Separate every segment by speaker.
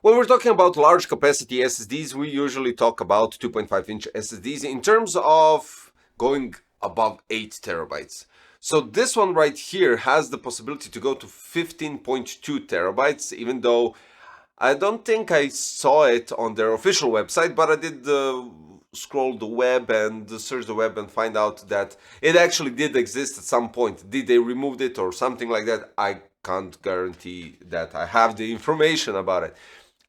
Speaker 1: When we're talking about large capacity SSDs, we usually talk about 2.5-inch SSDs in terms of going above 8 terabytes. So this one right here has the possibility to go to 15.2 terabytes, even though I don't think I saw it on their official website, but I did scroll the web and search the web and find out that it actually did exist at some point. Did they remove it or something like that? I can't guarantee that I have the information about it.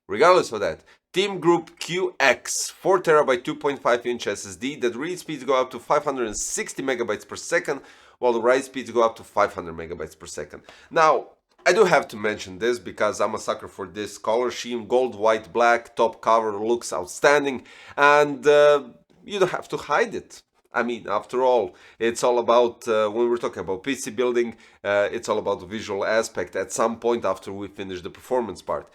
Speaker 1: Regardless of that, TEAMGROUP QX 4TB 2.5-inch SSD that read speeds go up to 560 megabytes per second, while the write speeds go up to 500 megabytes per second. Now, I do have to mention this because I'm a sucker for this color scheme. Gold, white, black, top cover looks outstanding, and you don't have to hide it. I mean, after all, it's all about, when we're talking about PC building, it's all about the visual aspect at some point after we finish the performance part.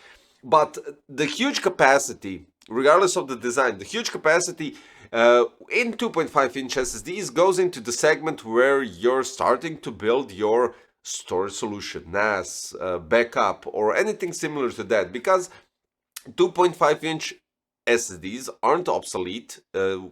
Speaker 1: But the huge capacity, regardless of the design, the huge capacity in 2.5-inch SSDs goes into the segment where you're starting to build your storage solution, NAS, backup, or anything similar to that, because 2.5-inch SSDs aren't obsolete.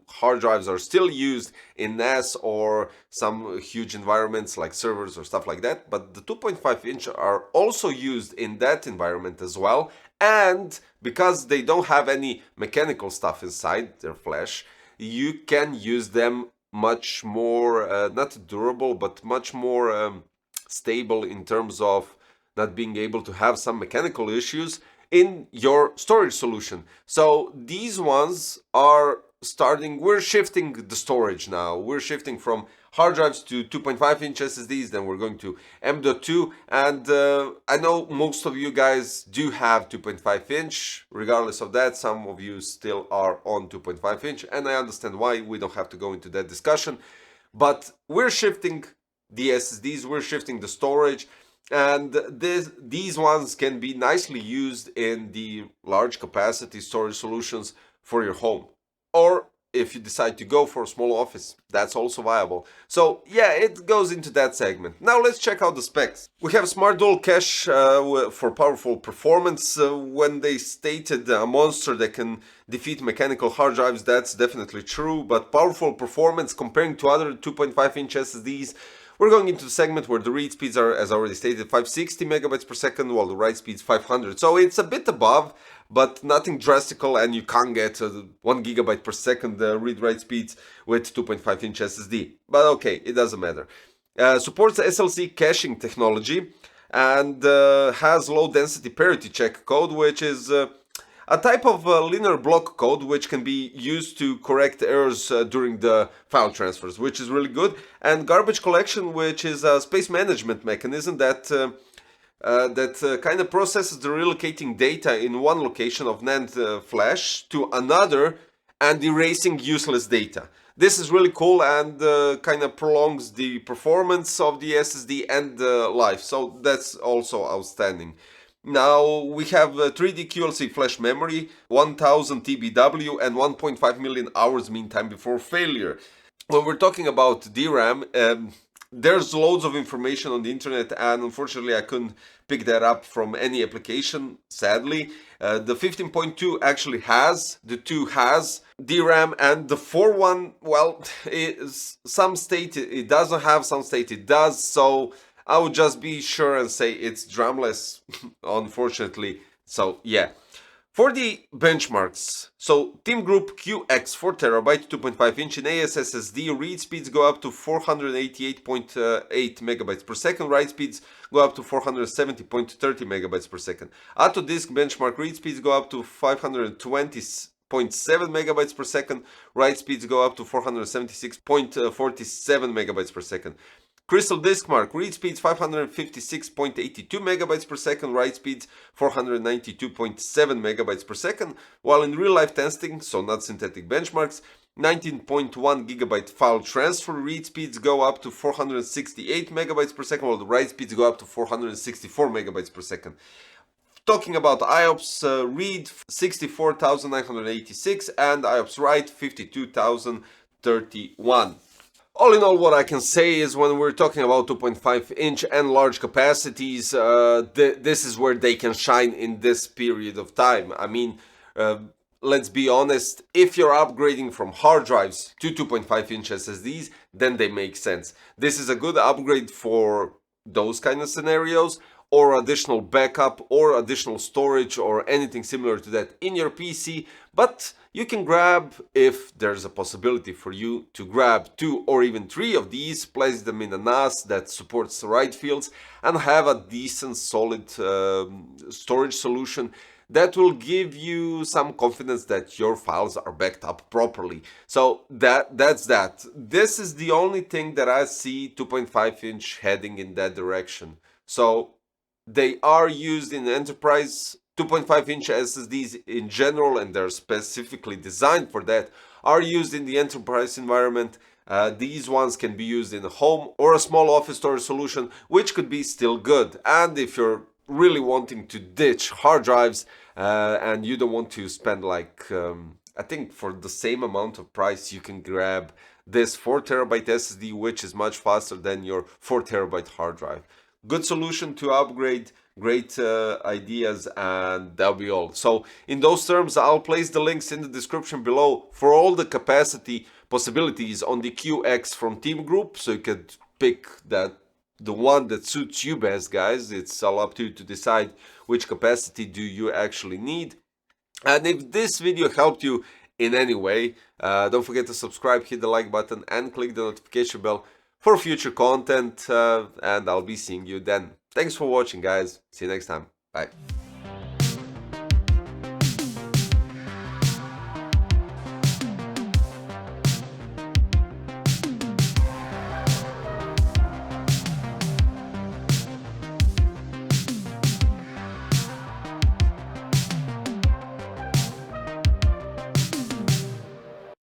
Speaker 1: Hard drives are still used in NAS or some huge environments like servers or stuff like that, but the 2.5-inch are also used in that environment as well. And because they don't have any mechanical stuff inside their flash, you can use them much more, not durable, but much more stable in terms of not being able to have some mechanical issues in your storage solution. So these ones are starting, we're shifting the storage now. We're shifting from hard drives to 2.5-inch SSDs, then we're going to M.2, and I know most of you guys do have 2.5-inch. Regardless of that, some of you still are on 2.5-inch, and I understand why. We don't have to go into that discussion, but we're shifting the SSDs, we're shifting the storage, and these ones can be nicely used in the large capacity storage solutions for your home. Or if you decide to go for a small office, that's also viable. So yeah, it goes into that segment. Now let's check out the specs. We have smart dual cache for powerful performance. When they stated a monster that can defeat mechanical hard drives, that's definitely true, but powerful performance comparing to other 2.5-inch SSDs, we're going into the segment where the read speeds are, as already stated, 560 megabytes per second, while the write speed is 500. So it's a bit above, but nothing drastical, and you can't get 1 gigabyte per second read-write speeds with 2.5-inch SSD. But okay, it doesn't matter. Supports SLC Caching technology and has low-density parity check code, which is a type of linear block code which can be used to correct errors during the file transfers, which is really good. And garbage collection, which is a space management mechanism that kind of processes the relocating data in one location of NAND flash to another and erasing useless data. This is really cool and kind of prolongs the performance of the SSD and life, so that's also outstanding. Now we have 3D QLC flash memory, 1000 TBW and 1.5 million hours mean time before failure. When we're talking about DRAM, there's loads of information on the internet, and unfortunately I couldn't pick that up from any application, sadly. The 15.2 actually has, the 2 has DRAM, and the 4 one, well, some state it doesn't have, some state it does, so I would just be sure and say it's DRAMless, unfortunately. So yeah. For the benchmarks, so TEAMGROUP QX 4TB 2.5-inch in AS SSD read speeds go up to 488.8 megabytes per second, write speeds go up to 470.30 megabytes per second. Autodisk benchmark read speeds go up to 520.7 megabytes per second, write speeds go up to 476.47 megabytes per second. Crystal Disk Mark read speeds 556.82 megabytes per second, write speeds 492.7 megabytes per second, while in real life testing, so not synthetic benchmarks, 19.1 gigabyte file transfer read speeds go up to 468 megabytes per second, while the write speeds go up to 464 megabytes per second. Talking about IOPS read 64,986 and IOPS write 52,031. All in all, what I can say is when we're talking about 2.5-inch and large capacities, this is where they can shine in this period of time. I mean, let's be honest, if you're upgrading from hard drives to 2.5-inch SSDs, then they make sense. This is a good upgrade for those kind of scenarios, or additional backup or additional storage or anything similar to that in your PC. But you can grab, if there's a possibility for you to grab 2 or even 3 of these, place them in a NAS that supports write fields, and have a decent solid storage solution that will give you some confidence that your files are backed up properly. So that's that. This is the only thing that I see 2.5-inch heading in that direction. So they are used in enterprise. 2.5-inch SSDs in general, and they're specifically designed for that, are used in the enterprise environment. These ones can be used in a home or a small office storage solution, which could be still good. And if you're really wanting to ditch hard drives and you don't want to spend like, I think for the same amount of price, you can grab this 4 terabyte SSD, which is much faster than your 4 terabyte hard drive. Good solution to upgrade, great ideas, and that'll be all. So in those terms, I'll place the links in the description below for all the capacity possibilities on the QX from TEAMGROUP, so you could pick the one that suits you best, guys. It's all up to you to decide which capacity do you actually need. And if this video helped you in any way, don't forget to subscribe, hit the like button, and click the notification bell for future content, and I'll be seeing you then. Thanks for watching, guys. See you next time. Bye.